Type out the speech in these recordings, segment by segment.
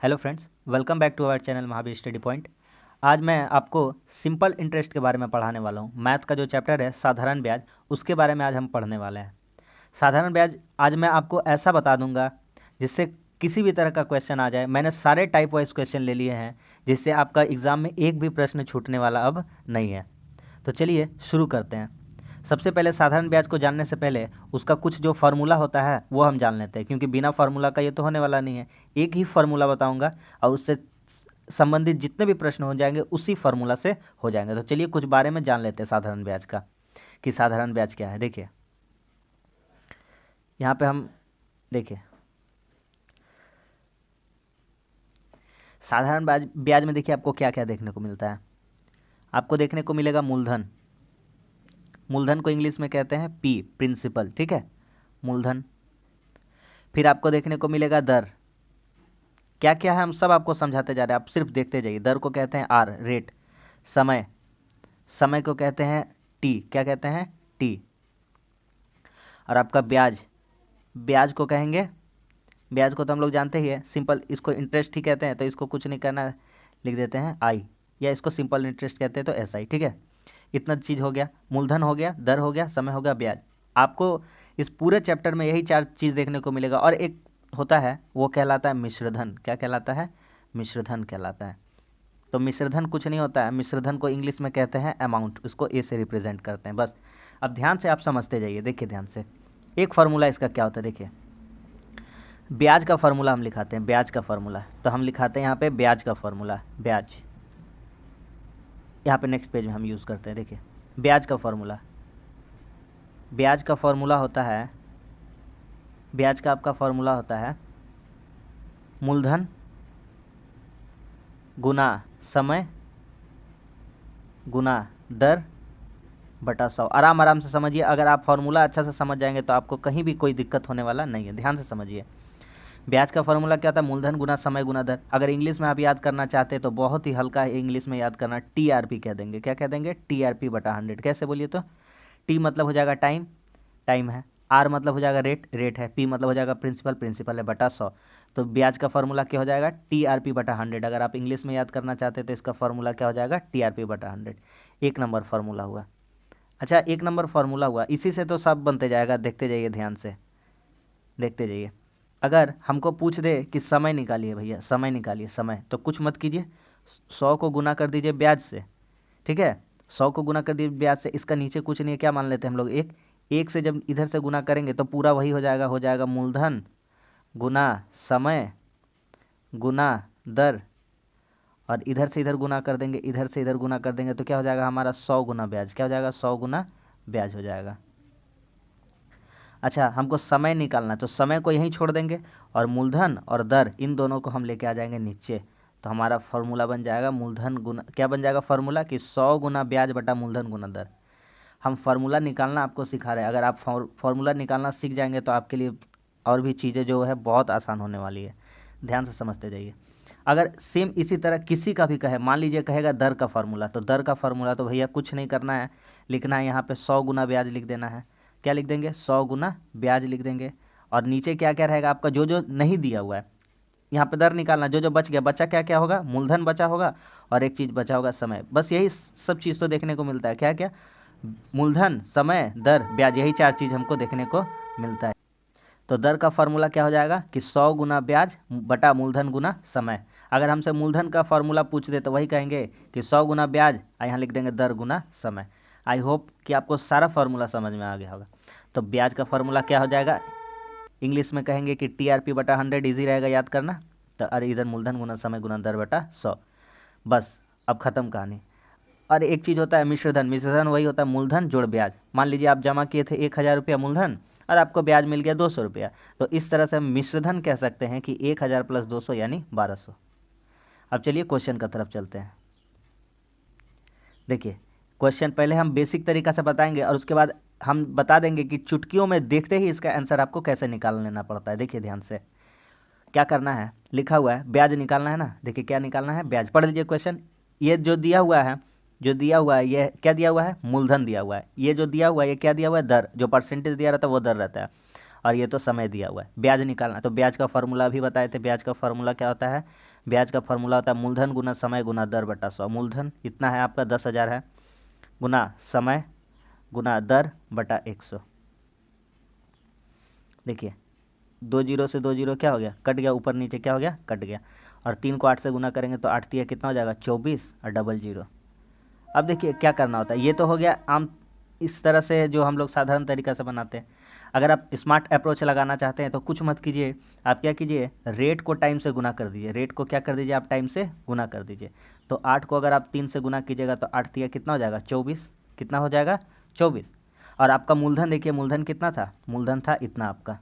Hello friends, welcome back to our channel Mahavir study point. आज मैं आपको सिंपल इंटरेस्ट के बारे में पढ़ाने वाला हूँ। मैथ का जो चैप्टर है साधारण ब्याज, उसके बारे में आज हम पढ़ने वाले हैं। साधारण ब्याज आज मैं आपको ऐसा बता दूंगा जिससे किसी भी तरह का क्वेश्चन आ जाए। मैंने सारे टाइप वाइज क्वेश्चन ले लिए हैं जिससे आपका एग्ज़ाम में एक भी प्रश्न छूटने वाला अब नहीं है। तो चलिए शुरू करते हैं। सबसे पहले साधारण ब्याज को जानने से पहले उसका कुछ जो फार्मूला होता है वो हम जान लेते हैं, क्योंकि बिना फार्मूला का ये तो होने वाला नहीं है। एक ही फार्मूला बताऊंगा और उससे संबंधित जितने भी प्रश्न हो जाएंगे उसी फार्मूला से हो जाएंगे। तो चलिए कुछ बारे में जान लेते हैं साधारण ब्याज का, कि साधारण ब्याज क्या है। देखिए यहाँ पे हम देखिए साधारण ब्याज में देखिए आपको क्या क्या देखने को मिलता है। आपको देखने को मिलेगा मूलधन। मूलधन को इंग्लिश में कहते हैं पी, प्रिंसिपल, ठीक है, मूलधन। फिर आपको देखने को मिलेगा दर। क्या क्या है हम सब आपको समझाते जा रहे हैं, आप सिर्फ देखते जाइए। दर को कहते हैं आर, रेट। समय, समय को कहते हैं टी, क्या कहते हैं, टी। और आपका ब्याज, ब्याज को कहेंगे, ब्याज को तो हम लोग जानते ही है, सिंपल इसको इंटरेस्ट ही कहते हैं, तो इसको कुछ नहीं करना, लिख देते हैं आई, या इसको सिंपल इंटरेस्ट कहते हैं तो एस आई, ठीक है। इतना चीज़ हो गया, मूलधन हो गया, दर हो गया, समय हो गया, ब्याज। आपको इस पूरे चैप्टर में यही चार चीज़ देखने को मिलेगा। और एक होता है वो कहलाता है मिश्रधन। क्या कहलाता है, मिश्रधन कहलाता है। तो मिश्रधन कुछ नहीं होता है, मिश्रधन को इंग्लिश में कहते हैं अमाउंट, उसको ए से रिप्रेजेंट करते हैं। बस अब ध्यान से आप समझते जाइए, देखिए ध्यान से। एक फार्मूला इसका क्या होता है, देखिए ब्याज का फार्मूला हम लिखाते हैं, ब्याज का फार्मूला। तो हम लिखाते हैं यहाँ पे ब्याज का फार्मूला, ब्याज। यहाँ पे नेक्स्ट पेज में हम यूज़ करते हैं, देखिए ब्याज का फार्मूला। ब्याज का फार्मूला होता है, ब्याज का आपका फार्मूला होता है मूलधन गुना समय गुना दर बटा 100। आराम से समझिए, अगर आप फार्मूला अच्छा से समझ जाएंगे तो आपको कहीं भी कोई दिक्कत होने वाला नहीं है। ध्यान से समझिए, ब्याज का फार्मूला क्या होता है, मूलधन गुना समय गुना दर। अगर इंग्लिश में आप याद करना चाहते हैं तो बहुत ही हल्का है इंग्लिश में याद करना, टीआरपी कह देंगे। क्या कह देंगे, टीआरपी बटा 100। कैसे बोलिए तो, टी मतलब हो जाएगा टाइम, टाइम है, आर मतलब हो जाएगा रेट, रेट है, पी मतलब हो जाएगा प्रिंसिपल, प्रिंसिपल है, बटा 100। तो ब्याज का फार्मूला क्या हो जाएगा, टीआरपी बटा 100। अगर आप इंग्लिश में याद करना चाहते हैं तो इसका फार्मूला क्या हो जाएगा, टीआरपी बटा 100। एक नंबर फार्मूला हुआ। अच्छा, एक नंबर फार्मूला हुआ, इसी से तो सब बनते जाएगा। देखते जाइए ध्यान से, देखते जाइए। अगर हमको पूछ दे कि समय निकालिए भैया, समय निकालिए, समय, तो कुछ मत कीजिए, 100 को गुना कर दीजिए ब्याज से, ठीक है। 100 को गुना कर दीजिए ब्याज से, इसका नीचे कुछ नहीं है, क्या मान लेते हैं हम लोग, एक। एक से जब इधर से गुना करेंगे तो पूरा वही हो जाएगा मूलधन गुना समय गुना दर। और इधर से इधर गुना कर देंगे, इधर से इधर गुना कर देंगे तो क्या हो जाएगा हमारा, 100 गुना ब्याज। क्या हो जाएगा, 100 गुना ब्याज हो जाएगा। अच्छा, हमको समय निकालना है तो समय को यहीं छोड़ देंगे और मूलधन और दर इन दोनों को हम लेके आ जाएंगे नीचे। तो हमारा फार्मूला बन जाएगा मूलधन गुना, क्या बन जाएगा फार्मूला, कि 100 गुना ब्याज बटा मूलधन गुना दर। हम फार्मूला निकालना आपको सिखा रहे हैं। अगर आप फार्मूला निकालना सीख जाएंगे तो आपके लिए और भी चीज़ें जो है बहुत आसान होने वाली है। ध्यान से समझते जाइए। अगर सेम इसी तरह किसी का भी कहे, मान लीजिए कहेगा दर का फार्मूला, तो दर का फार्मूला तो भैया कुछ नहीं करना है, लिखना है यहाँ पे 100 गुना ब्याज लिख देना है। क्या लिख देंगे, 100 गुना ब्याज लिख देंगे। और नीचे क्या क्या रहेगा आपका, जो जो नहीं दिया हुआ है, यहाँ पे दर निकालना, जो जो बच गया, बचा क्या क्या होगा, मूलधन बचा होगा और एक चीज़ बचा होगा समय। बस यही सब चीज़ तो देखने को मिलता है, क्या क्या, मूलधन, समय, दर, ब्याज, यही चार चीज़ हमको देखने को मिलता है। तो दर का फार्मूला क्या हो जाएगा कि 100 गुना ब्याज बटा मूलधन गुना समय। अगर हमसे मूलधन का फार्मूला पूछ दे तो वही कहेंगे कि 100 गुना ब्याज, यहाँ लिख देंगे दर गुना समय। आई होप कि आपको सारा फार्मूला समझ में आ गया होगा। तो ब्याज का फार्मूला क्या हो जाएगा, इंग्लिश में कहेंगे कि टीआरपी बटा 100, ईजी रहेगा याद करना। तो अरे इधर मूलधन गुना समय गुना दर बटा 100। बस अब ख़त्म कहानी। और एक चीज़ होता है मिश्रधन। मिश्रधन वही होता है मूलधन जोड़ ब्याज। मान लीजिए आप जमा किए थे 1000 रुपया मूलधन और आपको ब्याज मिल गया 200 रुपया, तो इस तरह से हम मिश्रधन कह सकते हैं कि 1000 प्लस 200 यानी 1200। अब चलिए क्वेश्चन का तरफ चलते हैं। देखिए क्वेश्चन पहले हम बेसिक तरीका से बताएंगे और उसके बाद हम बता देंगे कि चुटकियों में देखते ही इसका आंसर आपको कैसे निकाल लेना पड़ता है। देखिए ध्यान से क्या करना है, लिखा हुआ है ब्याज निकालना है ना। देखिए क्या निकालना है, ब्याज। पढ़ लीजिए क्वेश्चन। ये जो दिया हुआ है, जो दिया हुआ है, ये क्या दिया हुआ है, मूलधन दिया हुआ है। ये जो दिया हुआ है ये क्या दिया हुआ है, दर, जो परसेंटेज दिया रहता है वो दर रहता है। और ये तो समय दिया हुआ है, ब्याज निकालना। तो ब्याज का फार्मूला भी बताए थे, ब्याज का फार्मूला क्या होता है, ब्याज का फॉर्मूला होता है मूलधन गुना समय गुना दर बटा 100। मूलधन इतना है आपका 10,000 है, गुना समय गुना दर बटा 100। देखिए 2 जीरो से 2 जीरो क्या हो गया, कट गया, ऊपर नीचे क्या हो गया, कट गया। और 3 को 8 से गुना करेंगे तो 8 तिया कितना हो जाएगा 24 और डबल जीरो। अब देखिए क्या करना होता है, ये तो हो गया आम इस तरह से जो हम लोग साधारण तरीका से बनाते हैं। अगर आप स्मार्ट अप्रोच लगाना चाहते हैं तो कुछ मत कीजिए, आप क्या कीजिए, रेट को टाइम से गुना कर दीजिए। रेट को क्या कर दीजिए, आप टाइम से गुना कर दीजिए। तो 8 को अगर आप 3 से गुना कीजिएगा तो 8 तिया कितना हो जाएगा 24, कितना हो जाएगा 24। और आपका मूलधन देखिए, मूलधन कितना था, मूलधन था इतना आपका।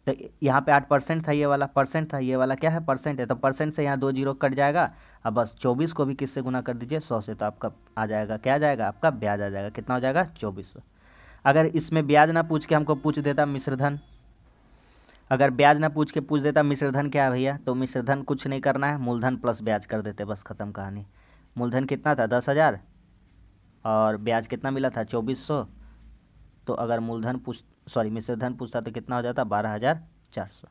तो यहाँ पे 8% था, ये वाला परसेंट था, ये वाला क्या है परसेंट है, तो परसेंट से यहाँ 2 जीरो कट जाएगा। अब बस 24 को भी किससे गुना कर दीजिए 100 से, तो आपका आ जाएगा क्या आ जाएगा, आपका ब्याज आ जाएगा, कितना हो जाएगा 2400। अगर इसमें ब्याज ना पूछ के हमको पूछ देता मिश्रधन, अगर ब्याज ना पूछ के पूछ देता मिश्रधन क्या है भैया, तो मिश्रधन कुछ नहीं करना है, मूलधन प्लस ब्याज कर देते, बस खत्म कहानी। मूलधन कितना था 10,000 और ब्याज कितना मिला था 2400। तो अगर मूलधन पूछ सॉरी मिश्रधन पूछता तो कितना हो जाता 12,400।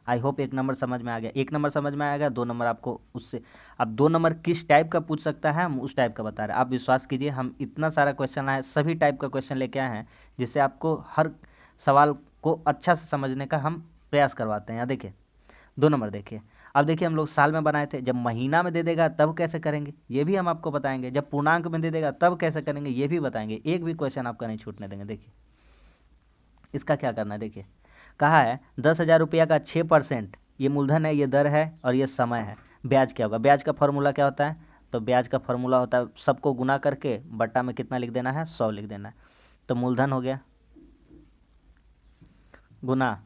आई होप 1 नंबर समझ में आ गया, 1 नंबर समझ में आ गया। 2 नंबर आपको उससे, अब 2 नंबर किस टाइप का पूछ सकता है हम उस टाइप का बता रहे हैं। आप विश्वास कीजिए हम इतना सारा क्वेश्चन आए, सभी टाइप का क्वेश्चन लेके आए हैं, जिससे आपको हर सवाल को अच्छा से समझने का हम प्रयास करवाते हैं। यहाँ देखिए 2 नंबर देखिए, अब देखिए हम लोग साल में बनाए थे, जब महीना में दे देगा तब कैसे करेंगे ये भी हम आपको बताएंगे, जब पूर्णांक में दे देगा तब कैसे करेंगे ये भी बताएंगे, एक भी क्वेश्चन आपका नहीं छूटने देंगे। देखिए इसका क्या करना है, देखिए कहा है 10,000 रुपया का 6%, ये मूलधन है, ये दर है और ये समय है। ब्याज क्या होगा, ब्याज का फॉर्मूला क्या होता है, तो ब्याज का फॉर्मूला होता है सबको गुना करके बट्टा में कितना लिख देना है 100 लिख देना है। तो मूलधन हो गया गुना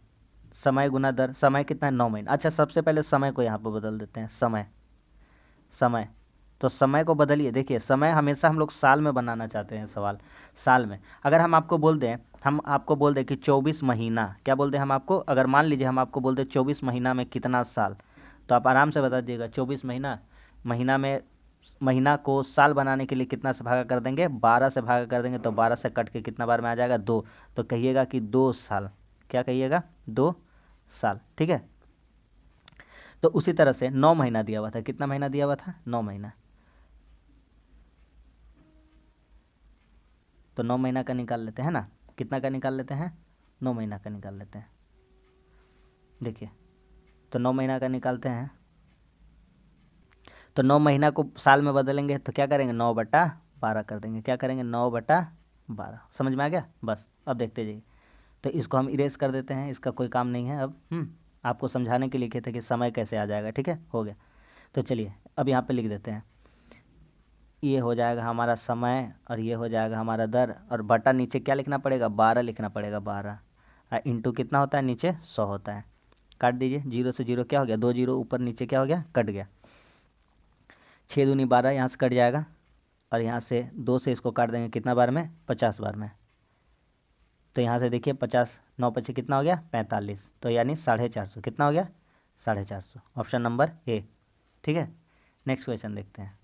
समय गुना दर, समय कितना है 9 महीना। अच्छा सबसे पहले समय को यहाँ पर बदल देते हैं, समय समय, तो समय को बदलिए। देखिए समय हमेशा हम लोग साल में बनाना चाहते हैं सवाल, साल में। अगर हम आपको बोल दें, हम आपको बोल दें कि 24 महीना, क्या बोल दें हम आपको, अगर मान लीजिए हम आपको बोल दें 24 महीना में कितना साल, तो आप आराम से बता दीजिएगा 24 महीना, महीना में महीना को साल बनाने के लिए कितना से भागा कर देंगे, 12 से भागा कर देंगे, तो 12 से कट के कितना बार में आ जाएगा 2, तो कहिएगा कि 2 साल, क्या कहिएगा 2 साल, ठीक है। तो उसी तरह से 9 महीना दिया हुआ था, कितना महीना दिया हुआ था 9 महीना, तो 9 महीना का निकाल लेते हैं ना, कितना का निकाल लेते हैं 9 महीना का निकाल लेते हैं। देखिए तो 9 महीना का निकालते हैं, तो 9 महीना को साल में बदलेंगे तो क्या करेंगे 9/12 कर देंगे, क्या करेंगे 9/12। समझ में आ गया, बस अब देखते जाइए। तो इसको हम इरेज कर देते हैं, इसका कोई काम नहीं है अब। आपको समझाने के लिए लिखे थे कि समय कैसे आ जाएगा, ठीक है हो गया। तो चलिए अब यहाँ पे लिख देते हैं, ये हो जाएगा हमारा समय और ये हो जाएगा हमारा दर, और बटा नीचे क्या लिखना पड़ेगा 12 लिखना पड़ेगा, 12 इंटू कितना होता है नीचे 100 होता है। काट दीजिए, 0 से 0 क्या हो गया 2 जीरो, ऊपर नीचे क्या हो गया कट गया, 6 दूनी 12 यहाँ से कट जाएगा, और यहाँ से 2 से इसको काट देंगे कितना बार में 50 बार में। तो यहाँ से देखिए 50 9 पचे कितना हो गया 45, तो यानी 450, कितना हो गया 450, ऑप्शन नंबर ए, ठीक है। नेक्स्ट क्वेश्चन देखते हैं।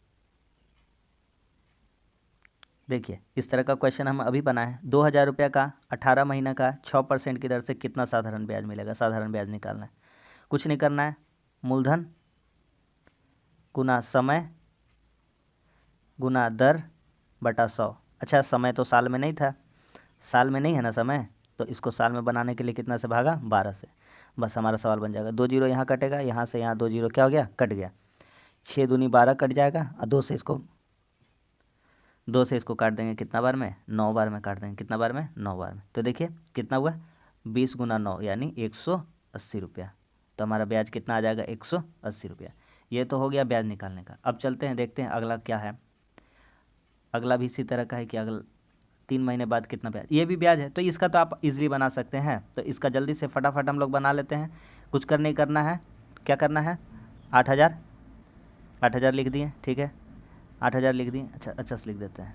देखिए इस तरह का क्वेश्चन हम अभी बनाए, 2,000 रुपये का 18 महीना का 6% की दर से कितना साधारण ब्याज मिलेगा, साधारण ब्याज निकालना है। कुछ नहीं करना है, मूलधन गुना समय गुना दर बटा 100। अच्छा समय तो साल में नहीं था, साल में नहीं है ना समय, तो इसको साल में बनाने के लिए कितना से भागा 12 से, बस हमारा सवाल बन जाएगा। 2 जीरो यहाँ कटेगा, यहाँ से यहाँ 2 जीरो क्या हो गया कट गया, 6 दूनी 12 कट जाएगा, और 2 से इसको काट देंगे कितना बार में 9 बार में काट देंगे, कितना बार में 9 बार में। तो देखिए कितना हुआ 20 गुना 9 यानी 180 रुपया, तो हमारा ब्याज कितना आ जाएगा 180 रुपया। ये तो हो गया ब्याज निकालने का। अब चलते हैं देखते हैं अगला क्या है। अगला भी इसी तरह का है कि अगला 3 महीने बाद कितना ब्याज, ये भी ब्याज है, तो इसका तो आप इजीली बना सकते हैं। तो इसका जल्दी से फटाफट हम लोग बना लेते हैं, कुछ कर नहीं करना है। क्या करना है 8,000 8,000 लिख दिए, ठीक है 8,000 लिख दिए, अच्छा से लिख देते हैं।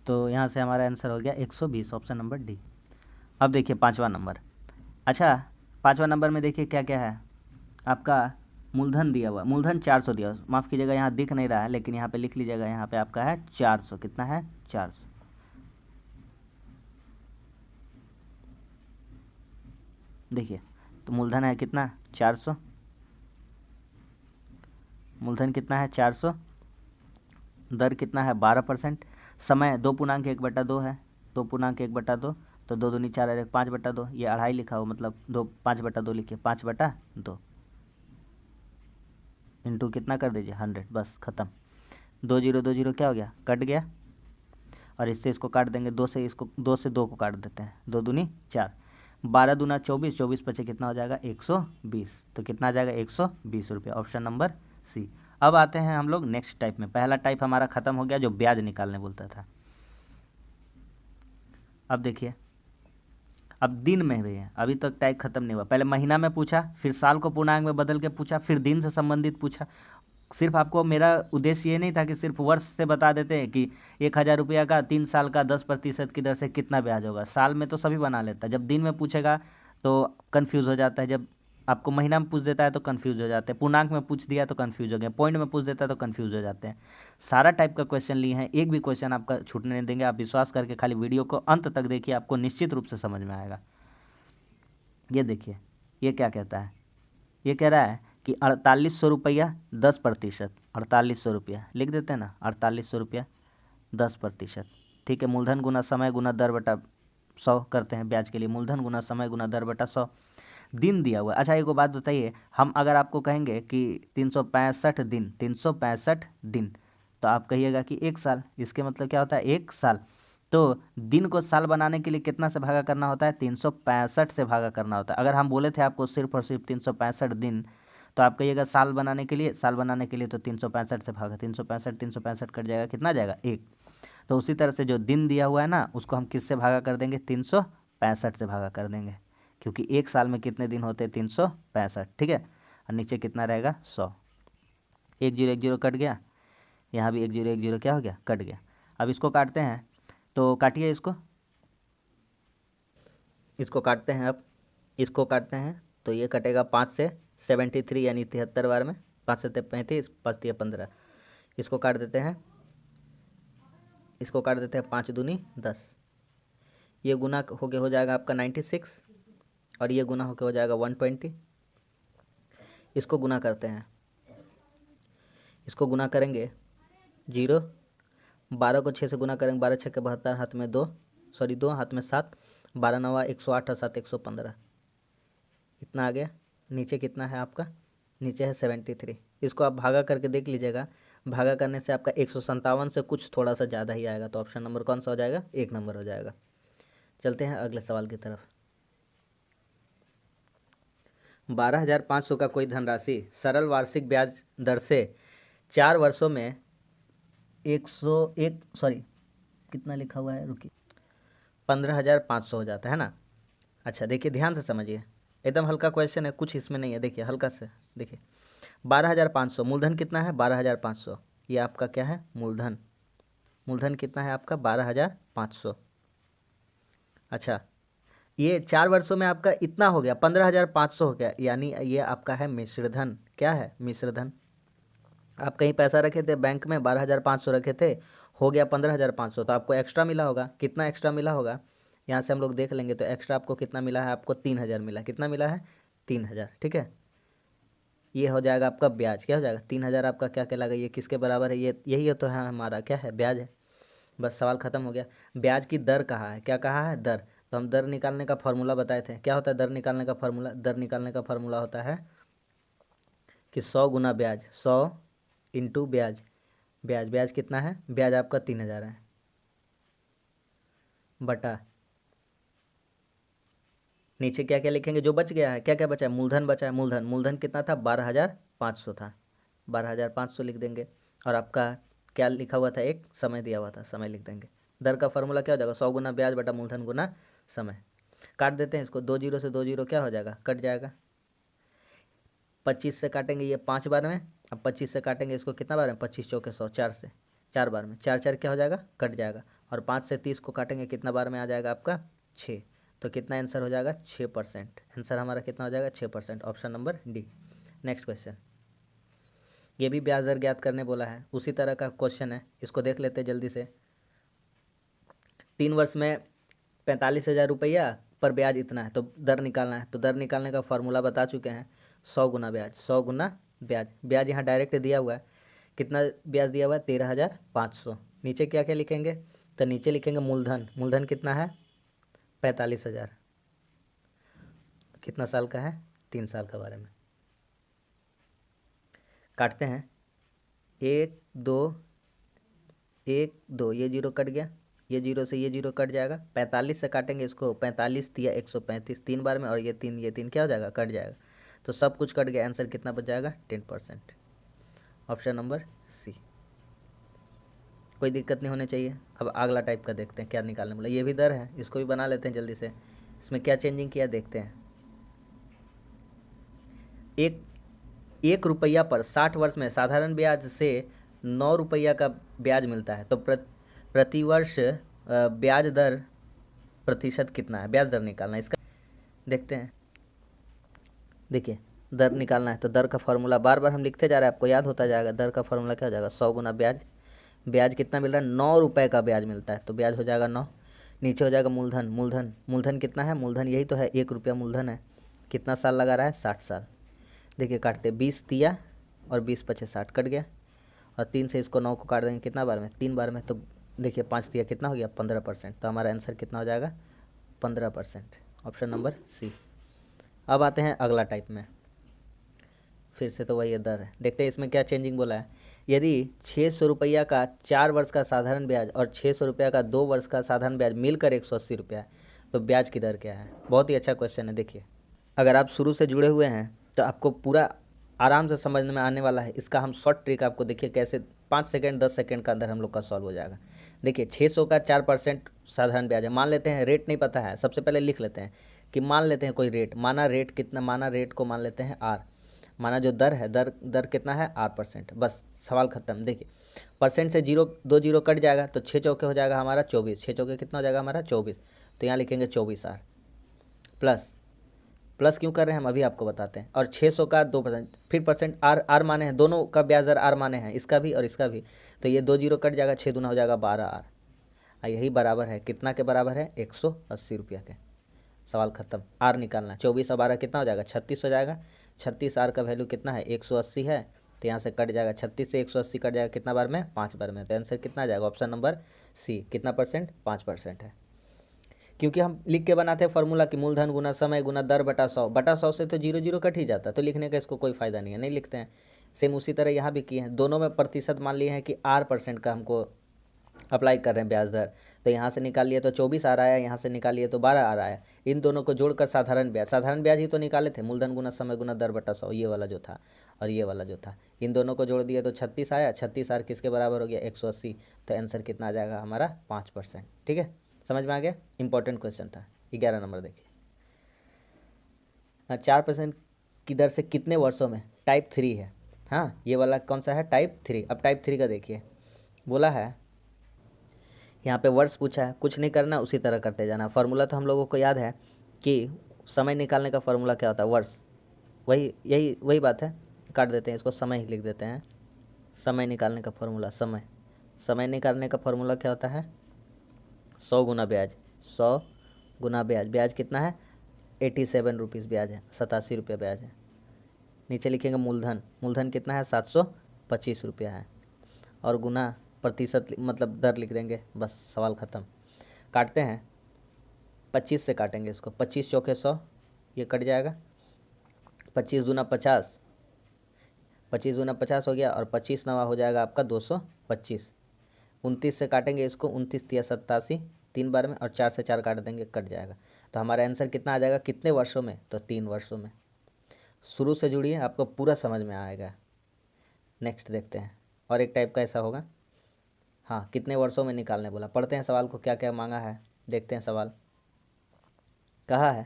तो यहाँ से हमारा आंसर हो गया 120, ऑप्शन नंबर डी। अब देखिए 5वां नंबर। अच्छा 5वां नंबर में देखिए क्या क्या है, आपका मूलधन दिया हुआ, मूलधन 400 दिया, माफ़ कीजिएगा यहाँ दिख नहीं रहा है, लेकिन यहाँ पे लिख लीजिएगा, यहाँ पे आपका है 400, कितना है 400। देखिए तो मूलधन है कितना 400, मूलधन कितना है 400, दर कितना है 12%, समय 2.1/2 है, 2.1/2, तो 2 दूनी 4 और 1 5/2, ये 2.5 लिखा हो मतलब 5/2 लिखिए, 5/2 इंटू कितना कर दीजिए 100, बस खत्म। 2 0 क्या हो गया, कट गया, और इससे इसको काट देंगे, 2 से इसको, 2 से 2 को काट देते हैं, 2 दूनी 4, 12 दूना 24, 24 पचे कितना हो जाएगा 120, तो कितना आ जाएगा 120 रुपये, ऑप्शन नंबर सी। अब आते हैं हम लोग नेक्स्ट टाइप में। पहला टाइप हमारा खत्म हो गया जो ब्याज निकालने बोलता था। अब देखिए, अब दिन में भी है, अभी तक टाइप खत्म नहीं हुआ। पहले महीना में पूछा, फिर साल को पूर्णांक में बदल के पूछा, फिर दिन से संबंधित पूछा। सिर्फ आपको, मेरा उद्देश्य ये नहीं था कि सिर्फ वर्ष से बता देते हैं कि 1,000 रुपया का 3 साल का 10% की दर से कितना ब्याज होगा। साल में तो सभी बना लेता है, जब दिन में पूछेगा तो कन्फ्यूज़ हो जाता है, जब आपको महीना में पूछ देता है तो कन्फ्यूज़ हो जाते हैं, पूर्णांक में पूछ दिया तो कन्फ्यूज़ हो गया, पॉइंट में पूछ देता है तो कन्फ्यूज़ हो जाते हैं। सारा टाइप का क्वेश्चन लिए हैं, एक भी क्वेश्चन आपका छूटने नहीं देंगे। आप विश्वास करके खाली वीडियो को अंत तक देखिए, आपको निश्चित रूप से समझ में आएगा। ये देखिए, ये क्या कहता है, ये कह रहा है कि 4800 रुपया 10%, 4800 रुपया लिख देते हैं ना, 4800 रुपया 10%, ठीक है। मूलधन गुना समय गुना दर बटा 100 करते हैं ब्याज के लिए, मूलधन गुना समय गुना दर बटा 100। दिन दिया हुआ है। अच्छा, एक बात बताइए, हम अगर आपको कहेंगे कि 365 दिन, 365 दिन, तो आप कहिएगा कि 1 साल, इसके मतलब क्या होता है 1 साल। तो दिन को साल बनाने के लिए कितना से भागा करना होता है, 365 से भागा करना होता है। अगर हम बोले थे आपको सिर्फ और सिर्फ 365 दिन, तो आप कहिएगा साल बनाने के लिए, साल बनाने के लिए तो 365 से भागा, 365 कट जाएगा, कितना जाएगा 1। तो उसी तरह से जो दिन दिया हुआ है ना, उसको हम किससे भागा कर देंगे, 365 से भागा कर देंगे, क्योंकि 1 साल में कितने दिन होते हैं 365, ठीक है। और नीचे कितना रहेगा 100, 1 0 1 0 कट गया, यहाँ भी 1 0 1 0 क्या हो गया, कट गया। अब इसको काटते हैं, तो काटिए इसको, इसको काटते हैं। अब इसको काटते हैं तो ये कटेगा 5 से 73 यानी 73 बार में, 5 से 35, 5 तिया 15। इसको काट देते हैं, इसको काट देते हैं, 5 दूनी 10, ये गुना होके हो जाएगा आपका 96, और ये गुना होके हो जाएगा 120। इसको गुना करते हैं, इसको गुना करेंगे 0, 12 को 6 से गुना करेंगे, 12 6 के 72, हाथ में 2, सॉरी 2 हाथ में 7, 12 9 108 और 7 115, इतना आ गया। नीचे कितना है आपका, नीचे है 73। इसको आप भागा करके देख लीजिएगा, भागा करने से आपका 157 से कुछ थोड़ा सा ज़्यादा ही आएगा, तो ऑप्शन नंबर कौन सा हो जाएगा, 1 नंबर हो जाएगा। चलते हैं अगले सवाल की तरफ। 12,500 का कोई धनराशि सरल वार्षिक ब्याज दर से 4 वर्षों में 101, सॉरी कितना लिखा हुआ है, रुकिए, 15,500 हो जाता है ना। अच्छा देखिए, ध्यान से समझिए, एकदम हल्का क्वेश्चन है, कुछ इसमें नहीं है। देखिए हल्का से देखिए, 12,500, मूलधन कितना है 12,500, ये आपका क्या है मूलधन, मूलधन कितना है आपका 12,500। अच्छा, ये 4 वर्षों में आपका इतना हो गया, 15,500 हो गया, यानी ये आपका है मिश्रधन। क्या है, मिश्रधन। आप कहीं पैसा रखे थे बैंक में, 12,500 रखे थे, हो गया 15,500, तो आपको एक्स्ट्रा मिला होगा। कितना एक्स्ट्रा मिला होगा, यहाँ से हम लोग देख लेंगे, तो एक्स्ट्रा आपको कितना मिला है, आपको 3,000 मिला। कितना मिला है 3,000, ठीक है। ये हो जाएगा आपका ब्याज, क्या हो जाएगा 3,000 आपका क्या कहलाएगा, ये किसके बराबर है, ये यही तो है हमारा, क्या है, ब्याज है। बस सवाल खत्म हो गया। ब्याज की दर कहाँ है, क्या कहा है, दर। तो हम दर निकालने का फॉर्मूला बताए थे, क्या होता है दर निकालने का फॉर्मूला, दर निकालने का फॉर्मूला होता है कि 100 गुना ब्याज, 100 इंटू ब्याज, ब्याज, ब्याज कितना है, ब्याज आपका 3,000 है, बटा नीचे क्या क्या लिखेंगे, जो बच गया है, क्या क्या बचा है, मूलधन बचा है, मूलधन, मूलधन कितना था 12,500 था, 12,500 लिख देंगे। और आपका क्या लिखा हुआ था, एक समय दिया हुआ था, समय लिख देंगे। दर का फॉर्मूला क्या हो जाएगा, 100 गुना ब्याज बटा मूलधन गुना समय। काट देते हैं इसको, 2 0 से 2 0 क्या हो जाएगा, कट जाएगा। 25 से काटेंगे ये 5 बार में, अब 25 से काटेंगे इसको कितना बार में, 25 चौके 100, 4 से 4 बार में, 4 4 क्या हो जाएगा, कट जाएगा। और 5 से 30 को काटेंगे, कितना बार में आ जाएगा आपका 6, तो कितना आंसर हो जाएगा 6%। आंसर हमारा कितना हो जाएगा 6%, option number D. Next question, ये भी ब्याज दर ज्ञात करने बोला है, उसी तरह का क्वेश्चन है, इसको देख लेते हैं जल्दी से। 3 वर्ष में 45,000 रुपया पर ब्याज इतना है, तो दर निकालना है। तो दर निकालने का फॉर्मूला बता चुके हैं, 100 गुना ब्याज, 100 गुना ब्याज, ब्याज यहाँ डायरेक्ट दिया हुआ है, कितना ब्याज दिया हुआ है 13,500। नीचे क्या क्या लिखेंगे, तो नीचे लिखेंगे मूलधन, मूलधन कितना है 45,000, कितना साल का है 3 साल का बारे में। काटते हैं, 1 2 1 2, ये जीरो कट गया, ये जीरो से ये जीरो कट जाएगा, 45 से काटेंगे इसको, 45 दिया 135, 3 बार में, और ये 3 क्या हो जाएगा कट जाएगा, तो सब कुछ कट गया, आंसर कितना बच जाएगा 10%। Option number C. कोई दिक्कत नहीं होनी चाहिए। अब अगला टाइप का देखते हैं क्या निकालने बोला, ये भी दर है, इसको भी बना लेते हैं जल्दी से। इसमें क्या चेंजिंग किया देखते हैं। एक रुपया पर 60 वर्ष में साधारण ब्याज से 9 रुपया का ब्याज मिलता है, तो प्रतिवर्ष ब्याज दर प्रतिशत कितना है, ब्याज दर निकालना है इसका। देखते हैं, देखिए दर निकालना है तो दर का फॉर्मूला बार बार हम लिखते जा रहे हैं, आपको याद होता जाएगा। दर का फॉर्मूला क्या हो जाएगा 100 गुना ब्याज। ब्याज कितना मिल रहा है 9 रुपये का ब्याज मिलता है, तो ब्याज हो जाएगा 9। नीचे हो जाएगा मूलधन, मूलधन कितना है, मूलधन यही तो है 1 रुपया मूलधन है। कितना साल लगा रहा है 60 साल। देखिए काटते 20 दिया और 20 पचे 60 कट गया, और 3 से इसको 9 को काट देंगे कितना बार में 3 बार में, तो देखिए 5 दिया कितना हो गया 15%, तो हमारा आंसर कितना हो जाएगा 15%। Option number C. अब आते हैं अगला टाइप में, फिर से तो वही दर है। देखते हैं इसमें क्या चेंजिंग बोला है। यदि 600 रुपया का 4 वर्ष का साधारण ब्याज और 600 रुपया का 2 वर्ष का साधारण ब्याज मिलकर 180 रुपया है, तो ब्याज की दर क्या है। बहुत ही अच्छा क्वेश्चन है। देखिए अगर आप शुरू से जुड़े हुए हैं तो आपको पूरा आराम से समझ में आने वाला है। इसका हम शॉर्ट ट्रिक आपको देखिए कैसे 5 सेकंड 10 सेकंड का अंदर हम लोग का सॉल्व हो जाएगा। देखिए 600 का 4% साधारण ब्याज है, मान लेते हैं रेट नहीं पता है, सबसे पहले लिख लेते हैं कि मान लेते हैं कोई रेट, माना रेट कितना, माना रेट को मान लेते हैं आर, माना जो दर है दर कितना है R%, बस सवाल खत्म। देखिए परसेंट से 2 जीरो कट जाएगा, तो 6 चौके हो जाएगा हमारा 24, 6 चौके कितना हो जाएगा हमारा 24, तो यहाँ लिखेंगे 24R। प्लस क्यों कर रहे हैं हम अभी आपको बताते हैं। और 600 का 2%, फिर परसेंट आर माने हैं, दोनों का ब्याज दर आर माने हैं, इसका भी और इसका भी, तो ये 2 जीरो कट जाएगा, 6 दूना हो जाएगा 12R, और यही बराबर है कितना के बराबर है 180 रुपया के। सवाल खत्म। आर निकालना, 24 और 12 कितना हो जाएगा 36 हो जाएगा। 36 आर का वैल्यू कितना है 180 है, तो यहाँ से कट जाएगा 36 से 180 कट जाएगा कितना बार में 5 बार में, तो आंसर कितना आ जाएगा ऑप्शन नंबर सी। कितना परसेंट 5% है। क्योंकि हम लिख के बनाते हैं फॉर्मूला कि मूलधन गुना समय गुना दर बटा 100 से तो 0 0 कट ही जाता है, तो लिखने का इसको कोई फ़ायदा नहीं है, नहीं लिखते हैं। सेम उसी तरह यहाँ भी किए हैं, दोनों में प्रतिशत मान लिए हैं कि R% का हमको अप्लाई कर रहे हैं ब्याज दर, तो यहाँ से निकाल लिए तो 24 आ रहा है, यहाँ से निकाल लिए तो 12 आ रहा है। इन दोनों को जोड़कर साधारण ब्याज ही तो निकाले थे, मूलधन गुना समय गुना दर बटा 100, ये वाला जो था और ये वाला जो था, इन दोनों को जोड़ दिया तो 36 आया। 36 आर किसके बराबर हो गया 180, तो आंसर कितना आ जाएगा हमारा 5%। ठीक है, समझ में आ गया। इंपॉर्टेंट क्वेश्चन था। 11 नंबर देखिए, 4% की दर से कितने वर्षों में, टाइप 3 है। हाँ ये वाला कौन सा है टाइप 3। अब टाइप 3 का देखिए, बोला है यहाँ पे वर्ष पूछा है, कुछ नहीं करना उसी तरह करते जाना। फार्मूला तो हम लोगों को याद है कि समय निकालने का फार्मूला क्या होता है वर्ष, वही बात है। काट देते हैं इसको, समय ही लिख देते हैं। समय निकालने का फार्मूला, समय निकालने का फार्मूला क्या होता है 100 गुना ब्याज। 100 गुना ब्याज कितना है 87 रुपीज़ ब्याज है, 87 रुपया ब्याज है। नीचे लिखेंगे मूलधन कितना है 725 रुपया है, और गुना प्रतिशत मतलब दर लिख देंगे, बस सवाल ख़त्म। काटते हैं 25 से काटेंगे इसको, 25 चौके 100, ये कट जाएगा। 25 दूना 50, 25 दूना 50 हो गया, और 25 नवा हो जाएगा आपका 225। 29 से काटेंगे इसको, 29 तिया 87, 3 बार में, और 4 से 4 काट देंगे कट जाएगा। तो हमारा आंसर कितना आ जाएगा कितने वर्षों में, तो 3 वर्षों में। शुरू से जुड़िए आपको पूरा समझ में आएगा। नेक्स्ट देखते हैं, और एक टाइप का ऐसा होगा। हाँ कितने वर्षों में निकालने बोला, पढ़ते हैं सवाल को क्या क्या मांगा है। देखते हैं सवाल। कहा है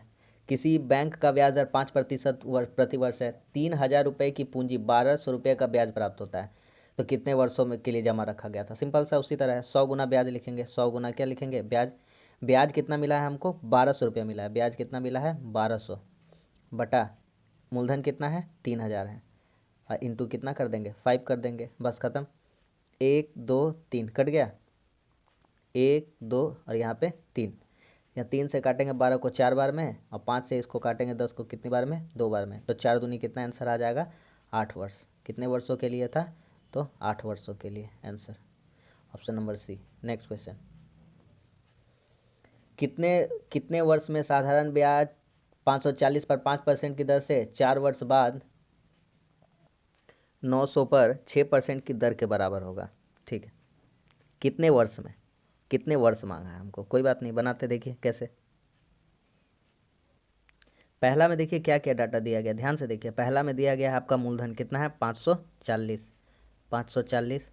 किसी बैंक का ब्याज दर 5% प्रति वर्ष है, 3,000 रुपये की पूंजी 1,200 रुपये का ब्याज प्राप्त होता है, तो कितने वर्षों में के लिए जमा रखा गया था। सिंपल सा उसी तरह है, 100 गुना ब्याज लिखेंगे। 100 गुना क्या लिखेंगे ब्याज कितना मिला है हमको 1,200 रुपया मिला है। ब्याज कितना मिला है 1,200 बटा मूलधन कितना है 3,000 है, और इंटू कितना कर देंगे 5 कर देंगे, बस ख़त्म। 1 2 3 कट गया, 1 2 और यहाँ पे 3, यहाँ 3 से काटेंगे 12 को 4 बार में, और 5 से इसको काटेंगे 10 को कितनी बार में 2 बार में, तो 4 दूनी कितना आंसर आ जाएगा 8 वर्ष। कितने वर्षों के लिए था? तो 8 वर्षों के लिए। Answer option number C. Next question, कितने कितने वर्ष में साधारण ब्याज 540 पर 5% की दर से 4 वर्ष बाद 900 पर 6% की दर के बराबर होगा? ठीक है, कितने वर्ष में? कितने वर्ष मांगा है हमको, कोई बात नहीं, बनाते देखिए कैसे। पहला में देखिए क्या क्या डाटा दिया गया, ध्यान से देखिए। पहला में दिया गया है आपका मूलधन कितना है? 540। 540